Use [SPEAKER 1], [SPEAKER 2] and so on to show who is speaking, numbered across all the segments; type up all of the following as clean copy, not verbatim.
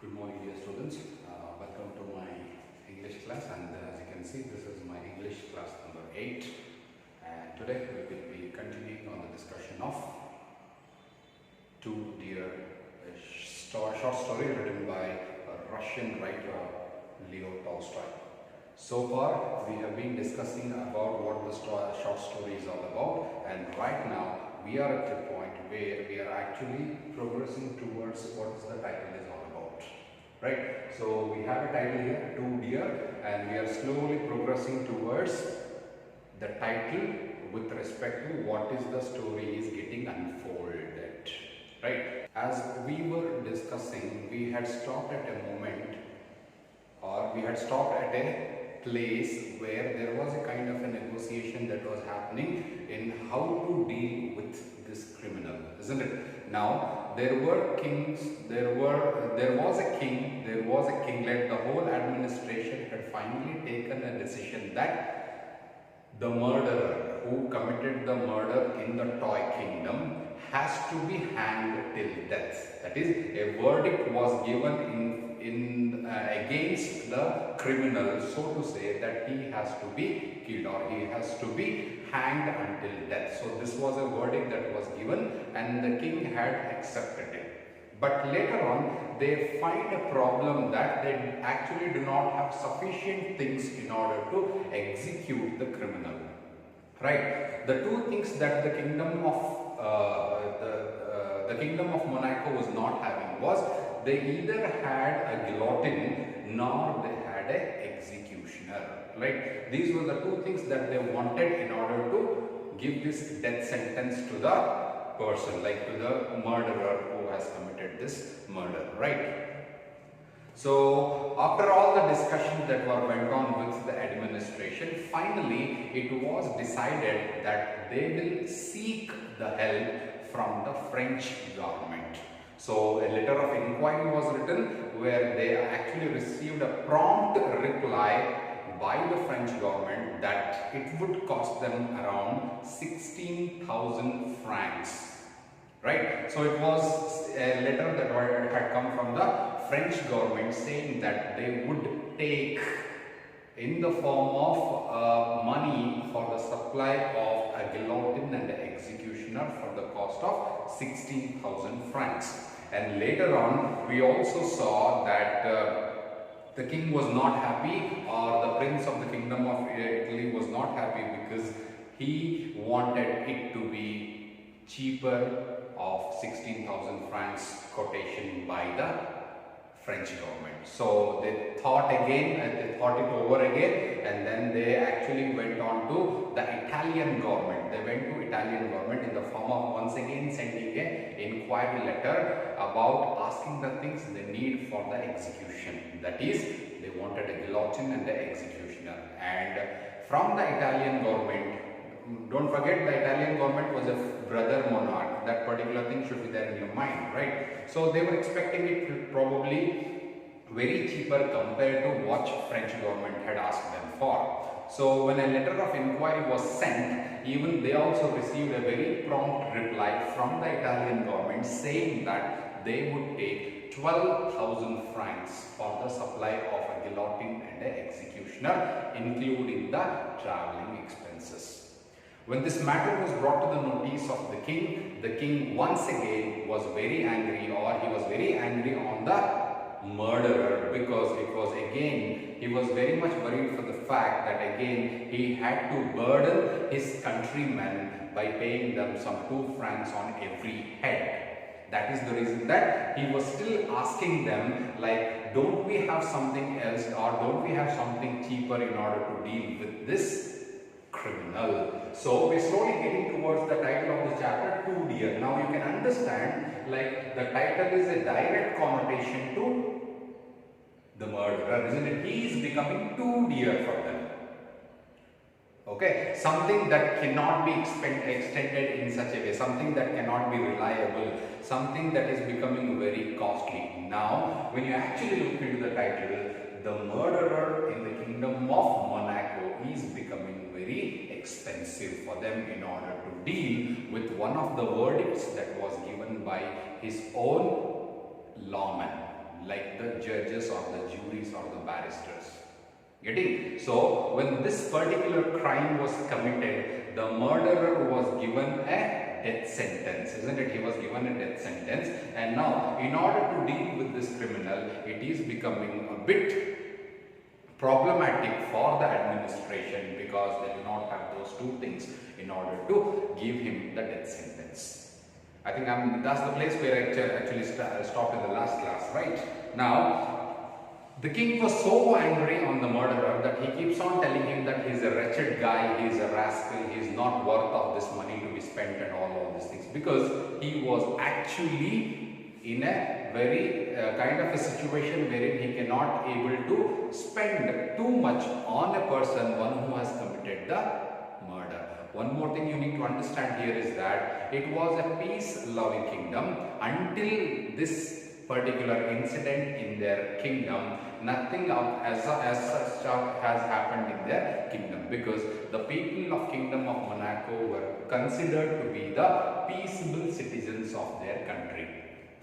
[SPEAKER 1] Good morning, dear students. Welcome to my English class, and as you can see, this is my English class number 8. And today we will be continuing on the discussion of Two Deer, a short story written by a Russian writer, Leo Tolstoy. So far, we have been discussing about what the short story is all about, and right now we are at the point where we are actually progressing towards what is the title is all about. Right? So we have a title here, Two Deer, and we are slowly progressing towards the title with respect to what is the story is getting unfolded. Right? As we were discussing, we had stopped at a moment, or we had stopped at a place where there was a kind of a negotiation that was happening in how to deal with this criminal, isn't it? Now there were kings, there was a kinglet. The whole administration had finally taken a decision that the murderer who committed the murder in the toy kingdom has to be hanged till death. That is, a verdict was given against the criminal, so to say, that he has to be killed or he has to be hanged until death. So this was a verdict that was given, and the king had accepted it. But later on, they find a problem that they actually do not have sufficient things in order to execute the criminal. Right? The two things that the kingdom of Monaco was not having was they either had a guillotine nor they had an executioner. Right? These were the two things that they wanted in order to give this death sentence to the person, like to the murderer who has committed this murder. Right? So after all the discussions that went on with the administration, finally it was decided that they will seek the help from the French government. So a letter of inquiry was written where they actually received a prompt reply by the French government that it would cost them around 16,000 francs. Right? So it was a letter that had come from the French government saying that they would take in the form of money for the supply of a guillotine and an executioner for the cost of 16,000 francs. And later on, we also saw that the king was not happy, or the prince of the kingdom of Italy was not happy, because he wanted it to be cheaper of 16,000 francs quotation by the French government. So they thought it over again, and then they actually went on to the Italian government. They went to Italian government in the form of once again sending an inquiry letter about asking the things they need for the execution. That is, they wanted a guillotine and an executioner. And from the Italian government, don't forget, the Italian government was a brother monarch. That particular thing should be there in your mind, right? So they were expecting it probably very cheaper compared to what French government had asked them for. So when a letter of inquiry was sent, even they also received a very prompt reply from the Italian government saying that they would take 12,000 francs for the supply of a guillotine and an executioner, including the travelling expenses. When this matter was brought to the notice of the king once again was very angry, or he was very angry on the murderer, because it was again, he was very much worried for the fact that again he had to burden his countrymen by paying them some 2 francs on every head. That is the reason that he was still asking them, like, don't we have something else, or don't we have something cheaper in order to deal with this criminal? So we're slowly getting towards the title of the chapter, Two Deer. Now you can understand, like, the title is a direct connotation to the murderer, isn't it? He is becoming too dear for them. Okay, something that cannot be extended in such a way, something that cannot be reliable, something that is becoming very costly. Now, when you actually look into the title, the murderer in the kingdom of Monaco is becoming very expensive for them in order to deal with one of the verdicts that was given by his own lawman. like the judges or the juries or the barristers. Getting? So when this particular crime was committed, the murderer was given a death sentence, isn't it? He was given a death sentence, and now in order to deal with this criminal, it is becoming a bit problematic for the administration because they do not have those two things in order to give him the death sentence. I think that's the place where I actually stopped in the last class, right? Now, the king was so angry on the murderer that he keeps on telling him that he's a wretched guy, he's a rascal, he's not worth of this money to be spent and all these things, because he was actually in a very kind of a situation wherein he cannot able to spend too much on a person, one who has committed the murder. One more thing you need to understand here is that it was a peace-loving kingdom until this particular incident in their kingdom. Nothing as such has happened in their kingdom, because the people of Kingdom of Monaco were considered to be the peaceable citizens of their country.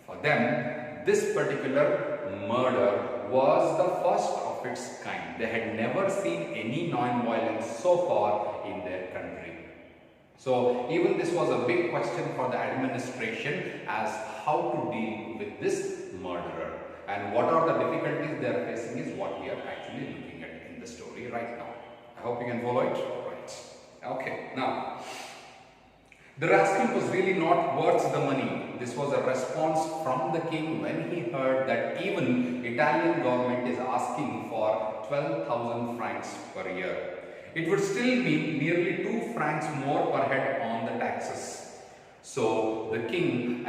[SPEAKER 1] For them, this particular murder was the first of its kind. They had never seen any non-violence so far in their country. So even this was a big question for the administration as how to deal with this murderer, and what are the difficulties they are facing is what we are actually looking at in the story right now. I hope you can follow it. Right. Okay. Now, the rascal was really not worth the money. This was a response from the king when he heard that even Italian government is asking for 12,000 francs per year. It would still be nearly 2 francs more per head on the taxes. So the king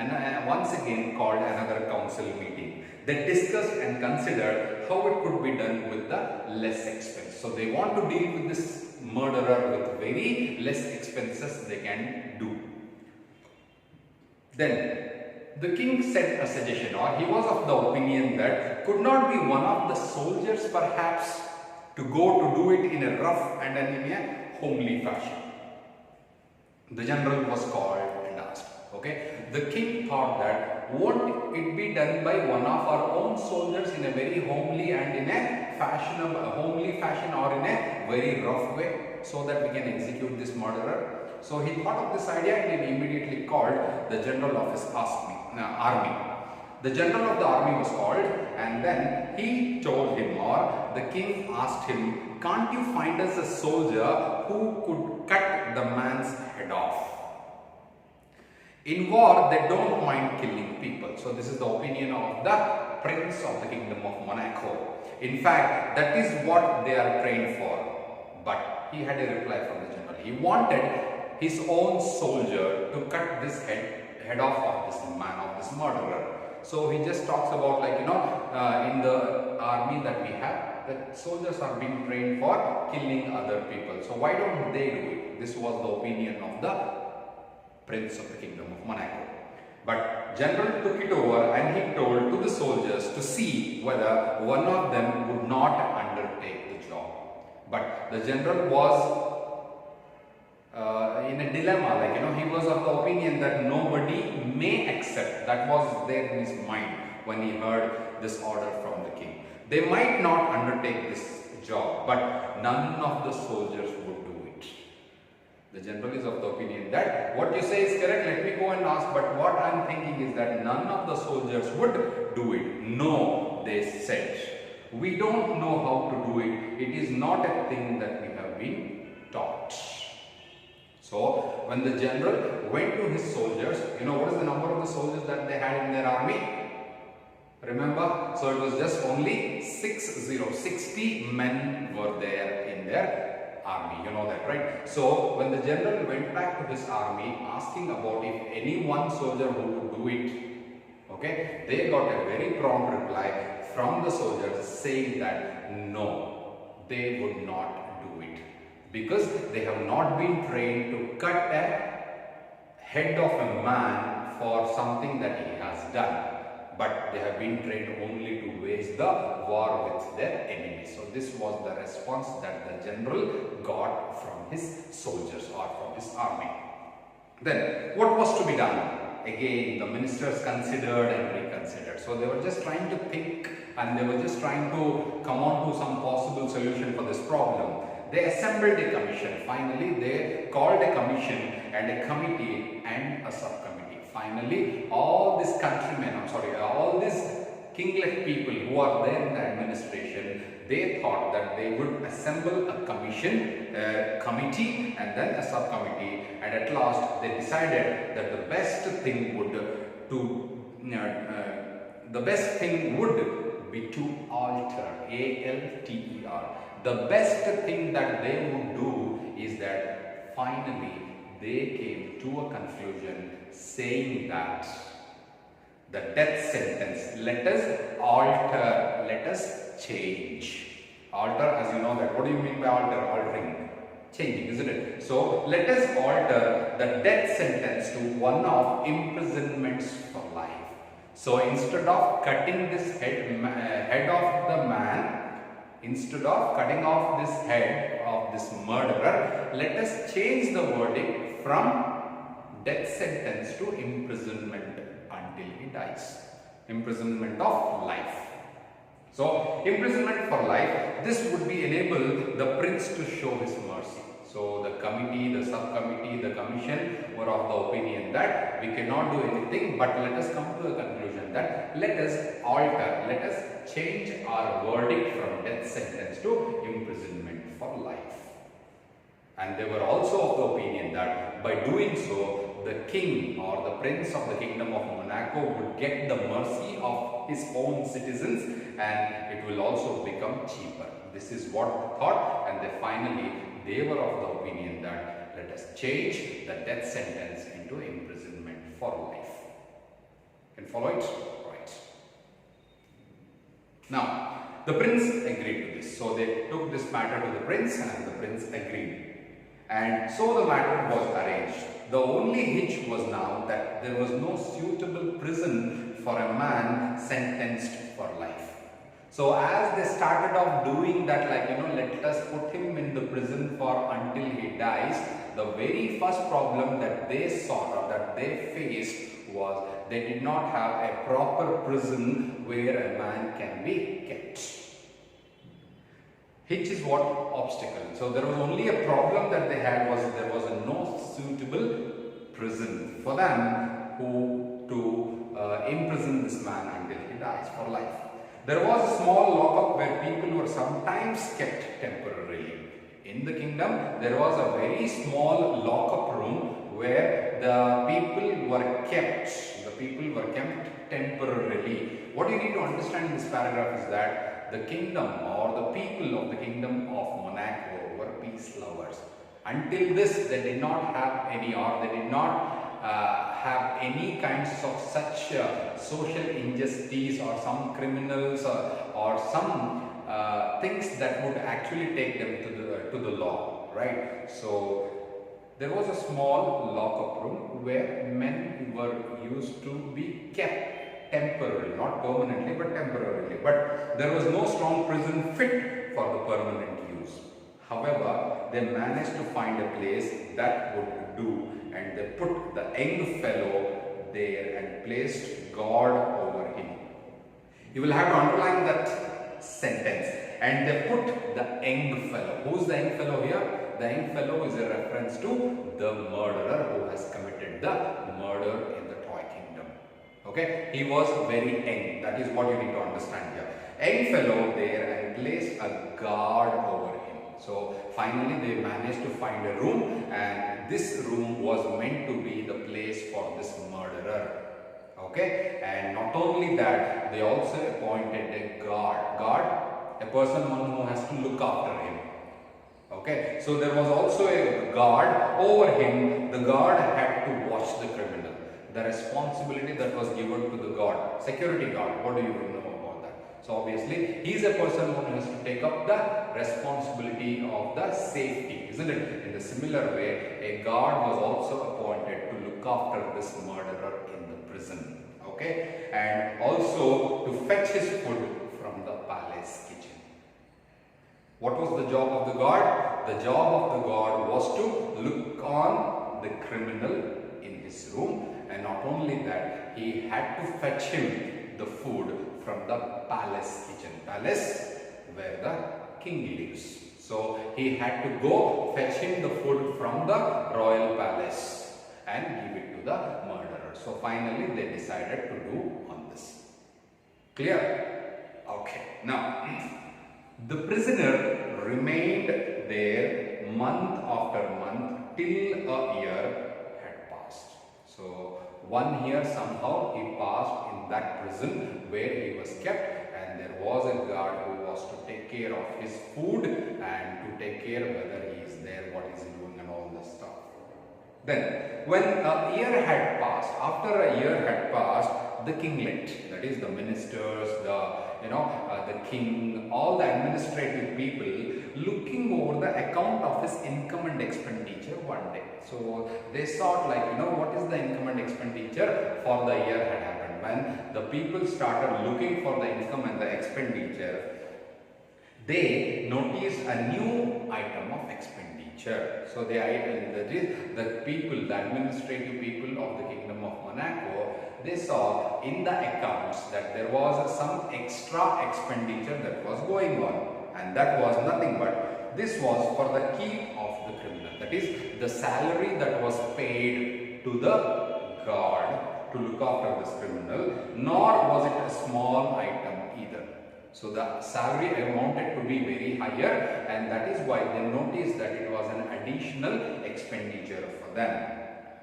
[SPEAKER 1] once again called another council meeting. They discussed and considered how it could be done with the less expense. So they want to deal with this murderer with very less expenses they can do. Then the king said a suggestion, or he was of the opinion that could not be one of the soldiers perhaps to go to do it in a rough and in a homely fashion. The general was called and asked. Okay, the king thought that won't it be done by one of our own soldiers in a very homely and in a fashionable, homely fashion, or in a very rough way, so that we can execute this murderer? So he thought of this idea and he immediately called the general of his army. The general of the army was called, and then he told him, or the king asked him, can't you find us a soldier who could cut the man's head off? In war, they don't mind killing people. So this is the opinion of the prince of the Kingdom of Monaco. In fact, that is what they are trained for. But he had a reply from the general. He wanted his own soldier to cut this head off of this man, of this murderer. So he just talks about, like, in the army that we have, that soldiers are being trained for killing other people. So why don't they do it? This was the opinion of the prince of the Kingdom of Monaco. But general took it over and he told to the soldiers to see whether one of them would not undertake the job. But the general was in a dilemma, like, he was of the opinion that nobody may accept. That was there in his mind when he heard this order from the king. They might not undertake this job, but none of the soldiers would do it. The general is of the opinion that what you say is correct, let me go and ask, but what I am thinking is that none of the soldiers would do it. No, they said, we don't know how to do it. It is not a thing that we have been taught. So when the general went to his soldiers, what is the number of the soldiers that they had in their army? Remember? So it was just only 60 men were there in their army. You know that, right? So when the general went back to his army asking about if any one soldier who would do it, okay, they got a very prompt reply from the soldiers saying that no, they would not do it, because they have not been trained to cut a head of a man for something that he has done, but they have been trained only to wage the war with their enemies. So this was the response that the general got from his soldiers or from his army. Then what was to be done? again the ministers considered and reconsidered. So they were just trying to think, and they were just trying to come on to some possible solution for this problem. They assembled a commission. Finally, they called a commission and a committee and a subcommittee. Finally, all these all these kinglet people who are there in the administration, they thought that they would assemble a commission, a committee, and then a subcommittee. And at last, they decided that the best thing would be to alter, A-L-T-E-R. The best thing that they would do is that finally they came to a conclusion saying that the death sentence, let us alter, let us change. Alter, as you know that, what do you mean by alter? Altering, changing, isn't it? So let us alter the death sentence to one of imprisonments for life. So instead of cutting this head of the man, instead of cutting off this head of this murderer, let us change the verdict from death sentence to imprisonment until he dies. Imprisonment of life. So imprisonment for life, this would be enable the prince to show his mercy. So the committee, the subcommittee, the commission were of the opinion that we cannot do anything, but let us come to a conclusion that let us alter, let us change our verdict from death sentence to imprisonment for life. And they were also of the opinion that by doing so, the king or the prince of the kingdom of Monaco would get the mercy of his own citizens, and it will also become cheaper. This is what they thought, and they were of the opinion that let us change the death sentence into imprisonment for life. Can follow it? Right. Now, the prince agreed to this. So they took this matter to the prince, and the prince agreed. And so the matter was arranged. The only hitch was now that there was no suitable prison for a man sentenced for life. So as they started off doing that, let us put him in the prison for until he dies, the very first problem that they saw or that they faced was they did not have a proper prison where a man can be kept. Hitch is what? Obstacle. So there was only a problem that they had was there was no suitable prison for them to imprison this man until he dies for life. There was a small lockup where people were sometimes kept temporarily. In the kingdom, there was a very small lockup room where the people were kept. The people were kept temporarily. What you need to understand in this paragraph is that the kingdom or the people of the kingdom of Monaco were peace lovers. Until this, they did not have any, or they did not have any kinds of such social injustice or some criminals or some things that would actually take them to the law, right? So there was a small lockup room where men were used to be kept temporarily, not permanently but temporarily. But there was no strong prison fit for the permanent use. However, they managed to find a place that would do, and they put the young fellow there and placed guard over him. You will have to underline that sentence. And they put the young fellow. Who is the young fellow here? The young fellow is a reference to the murderer who has committed the murder in the toy kingdom. Okay, he was very young. That is what you need to understand here. Young fellow there and placed a guard over him. So finally they managed to find a room, and this room was meant to be the place for this murderer. Okay, and not only that, they also appointed a guard, a person who has to look after him. Okay, so there was also a guard over him. The guard had to watch the criminal. The responsibility that was given to the guard, security guard, what do you know about that? So obviously, he is a person who has to take up the responsibility of the safety, isn't it? In the similar way, a guard was also appointed to look after this murderer in the prison. Okay, and also to fetch his food from the palace kitchen. What was the job of the guard? The job of the guard was to look on the criminal in his room and not only that, he had to fetch him the food from the palace kitchen. Palace where the king lives. So he had to go fetch him the food from the royal palace and give it to the murderer. So finally they decided to do on this. Clear? Okay. Now, the prisoner remained there month after month till a year had passed. So 1 year somehow he passed in that prison where he was kept, and there was a guard who was to take care of his food and to take care whether he is there, what is he doing and all this stuff. Then when a year had passed, after a year had passed, the kinglet, that is the ministers, the king, all the administrative people looking over the account of his income and expenditure one day. So they thought what is the income and expenditure for the year had happened. When the people started looking for the income and the expenditure, they noticed a new item of expenditure. So the people, the administrative people of the Kingdom of Monaco, they saw in the accounts that there was some extra expenditure that was going on, and that was nothing but this was for the keep of the criminal. That is the salary that was paid to the guard to look after this criminal, nor was it a small item either. So the salary amounted to be very higher, and that is why they noticed that it was an additional expenditure for them.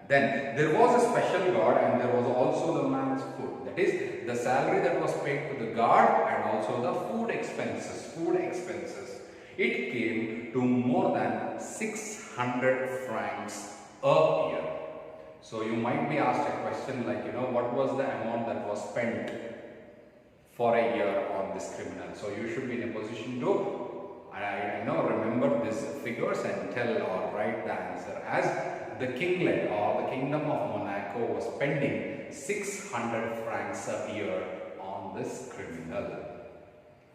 [SPEAKER 1] Then there was a special guard, and there was also the man's food. That is the salary that was paid to the guard and also the food expenses. It came to more than 600 francs a year. So you might be asked a question like, what was the amount that was spent for a year on this criminal? So you should be in a position to remember these figures and tell or write the answer as the kinglet or the Kingdom of Monaco was spending 600 francs a year on this criminal.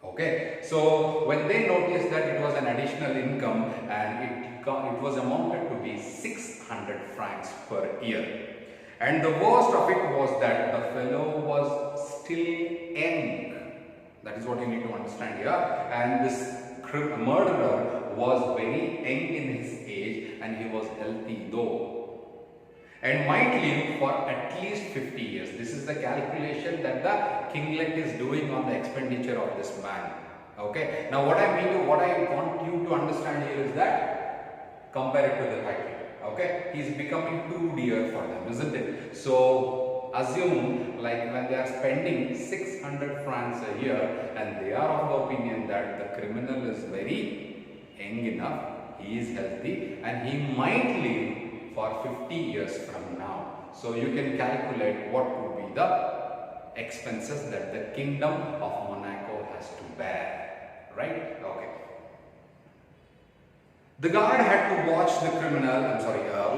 [SPEAKER 1] Okay, so when they noticed that it was an additional income and it was amounted to be 600 francs per year. And the worst of it was that the fellow was still young. That is what you need to understand here. And this murderer was very young in his age, and he was healthy though, and might live for at least 50 years. This is the calculation that the kinglet is doing on the expenditure of this man. Okay. Now what I want you to understand here is that compare it to the title. Okay, he's becoming too dear for them, isn't it? So assume like when they are spending 600 francs a year and they are of the opinion that the criminal is very young enough, he is healthy and he might live for 50 years from now. So you can calculate what would be the expenses that the Kingdom of Monaco has to bear, right? Okay. The guard had to watch the criminal,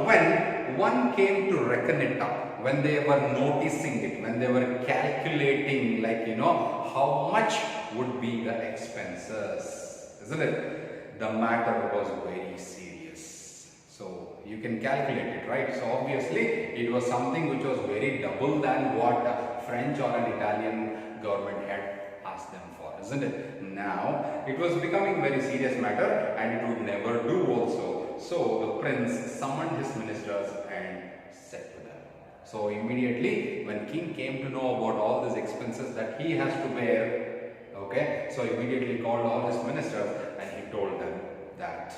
[SPEAKER 1] when one came to reckon it up, when they were noticing it, when they were calculating how much would be the expenses, isn't it? The matter was very serious. So you can calculate it, right? So obviously it was something which was very double than what a French or an Italian government had asked them for, isn't it? Now it was becoming very serious matter and it would never do also. So the prince summoned his ministers and said to them. So immediately when king came to know about all these expenses that he has to bear, okay, so immediately called all his ministers and he told them that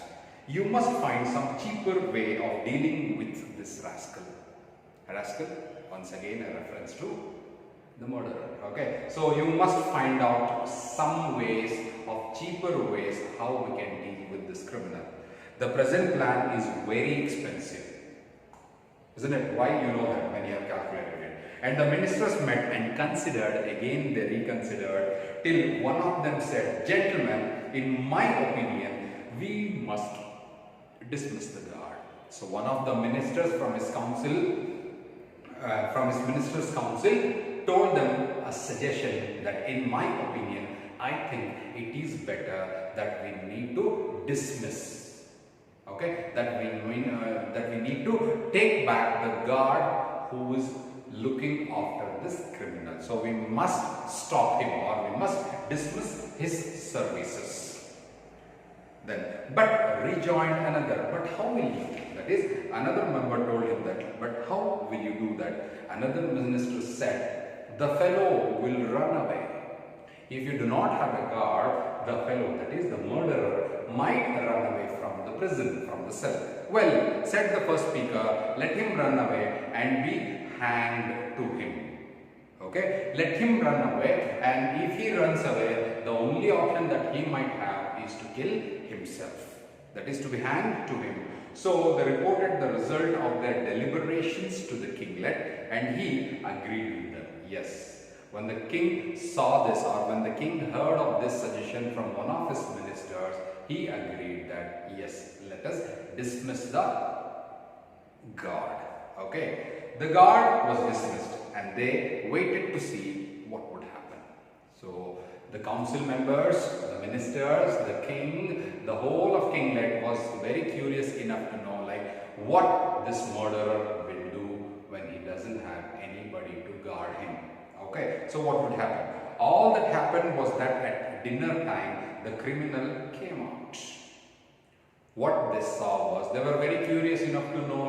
[SPEAKER 1] you must find some cheaper way of dealing with this rascal. Rascal, once again a reference to the murderer. Okay, so you must find out some ways of cheaper ways how we can deal with this criminal. The present plan is very expensive, isn't it? Why? You know that when you have calculated it. And the ministers met and considered, again they reconsidered, till one of them said, "Gentlemen, in my opinion, we must dismiss the guard." So one of the ministers from his minister's council told them a suggestion that in my opinion, I think it is better that we need to dismiss, okay, that we need to take back the guard who is looking after this criminal. So we must stop him, or we must dismiss his services. Then, but rejoined another, but how will you? That is, another member told him that, but how will you do that? Another minister said, the fellow will run away. If you do not have a guard, the fellow, that is the murderer, might run away from the prison, from the cell. Well, said the first speaker, let him run away and be hanged to him. Okay, let him run away, and if he runs away, the only option that he might have is to kill himself. That is to be hanged to him. So they reported the result of their deliberations to the kinglet, and he agreed with them. Yes. When the king saw this, or when the king heard of this suggestion from one of his ministers, he agreed that yes, let us dismiss the guard. Okay, the guard was dismissed, and they waited to see what would happen. So the council members, the ministers, the king, the whole of kinglet was very curious enough to know like what this murderer will do when he doesn't have anybody to guard him. Okay, so what would happen? All that happened was that at dinner time, the criminal came out. What they saw was, they were very curious enough to know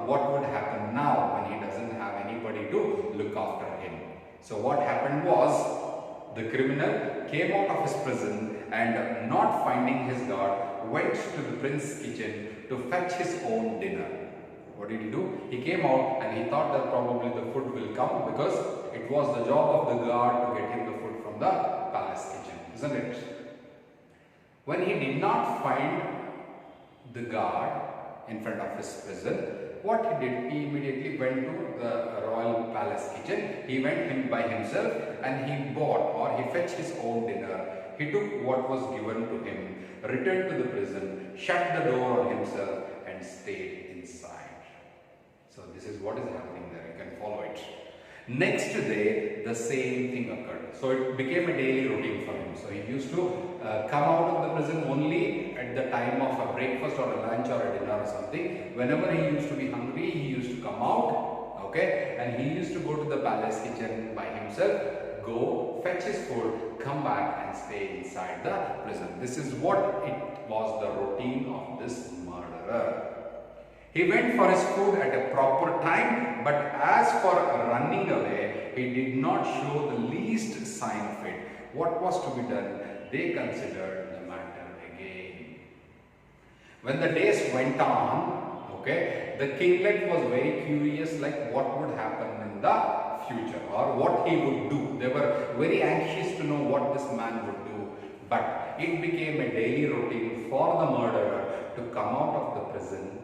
[SPEAKER 1] what would happen now when he doesn't have anybody to look after him. So what happened was, the criminal came out of his prison and, not finding his guard, went to the prince's kitchen to fetch his own dinner. What did he do? He came out and he thought that probably the food will come, because it was the job of the guard to get him the food from the palace kitchen, isn't it? When he did not find the guard in front of his prison, what he did, he immediately went to the royal palace kitchen. He went by himself and he bought, or he fetched his own dinner. He took what was given to him, returned to the prison, shut the door on himself and stayed inside. So this is what is happening there. You can follow it. Next day, the same thing occurred. So it became a daily routine for him. So he used to come out of the prison only at the time of a breakfast or a lunch or a dinner or something. Whenever he used to be hungry, he used to come out, okay, and he used to go to the palace kitchen by himself, go fetch his food, come back and stay inside the prison. This is what it was, the routine of this murderer. He went for his food at a proper time, but as for running away, he did not show the least sign of it. What was to be done? They considered the matter again. When the days went on, okay, the kinglet was very curious like what would happen in the future, or what he would do. They were very anxious to know what this man would do. But it became a daily routine for the murderer to come out of the prison,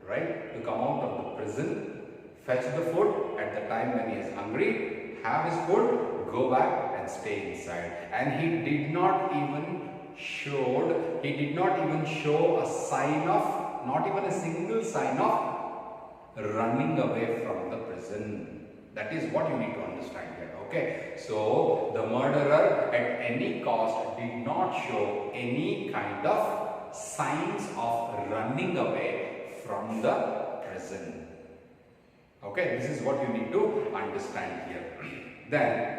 [SPEAKER 1] right? To come out of the prison, fetch the food at the time when he is hungry, have his food, go back and stay inside. And he did not even show a sign of, not even a single sign of running away from the prison. That is what you need to understand here. Okay, so the murderer at any cost did not show any kind of signs of running away from the prison. Okay, this is what you need to understand here. Then,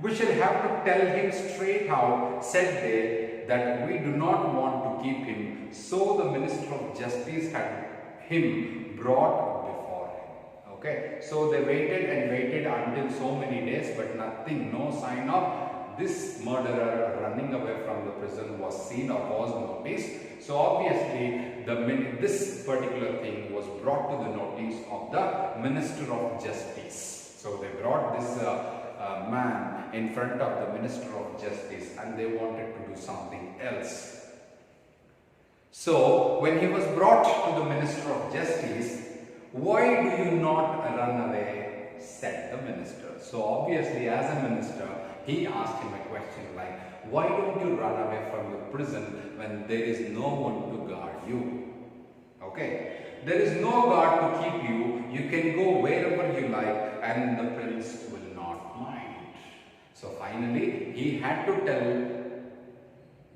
[SPEAKER 1] we shall have to tell him straight out, said they, that we do not want to keep him. So the Minister of Justice had him brought before him. Okay, so they waited and waited until so many days, but nothing, no sign of this murderer running away from the prison was seen or was noticed. So obviously, this particular thing was brought to the notice of the Minister of Justice. So they brought this man in front of the Minister of Justice, and they wanted to do something else. So when he was brought to the Minister of Justice, why do you not run away? Said the minister. So obviously, as a minister, he asked him a question like, why don't you run away from your prison when there is no one to guard you? Okay, there is no guard to keep you. You can go wherever you like and the prince will not mind. So finally, he had to tell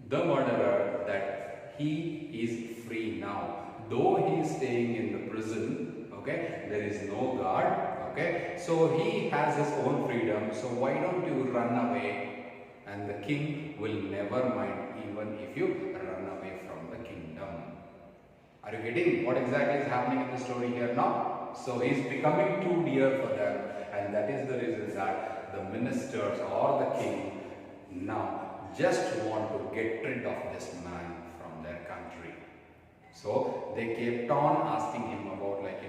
[SPEAKER 1] the murderer that he is free now. Though he is staying in the prison, okay, there is no guard, Okay, so he has his own freedom, so why don't you run away? And the king will never mind even if you run away from the kingdom. Are you getting what exactly is happening in the story here now? So he is becoming too dear for them, and that is the reason that the ministers or the king now just want to get rid of this man from their country. So they kept on asking him about, like,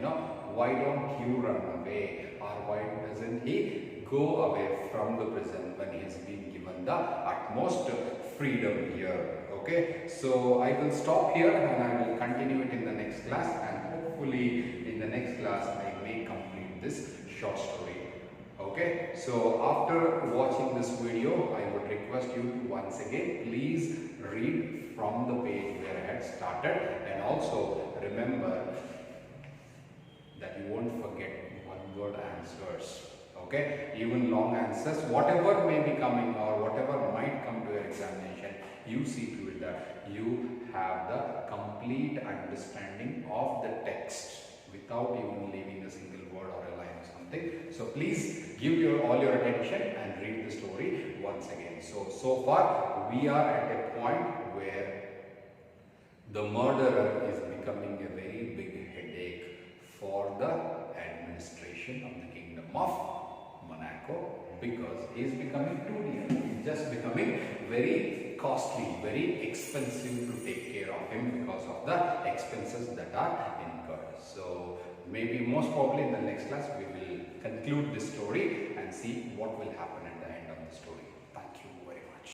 [SPEAKER 1] why don't you run away, or why doesn't he go away from the prison when he has been given the utmost freedom here. Okay, so I will stop here and I will continue it in the next class, and hopefully in the next class I may complete this short story. Okay, so after watching this video, I would request you to once again please read from the page where I had started, and also remember that you won't forget one word answers. Okay, even long answers, whatever may be coming or whatever might come to your examination, you see to it that you have the complete understanding of the text without even leaving a single word or a line or something. So please give all your attention and read the story once again. So far we are at a point where the murderer is becoming a very big headache for the administration of the kingdom of Monaco, because he is becoming too dear. He is just becoming very costly, very expensive to take care of him because of the expenses that are incurred. So maybe most probably in the next class we will conclude this story and see what will happen at the end of the story.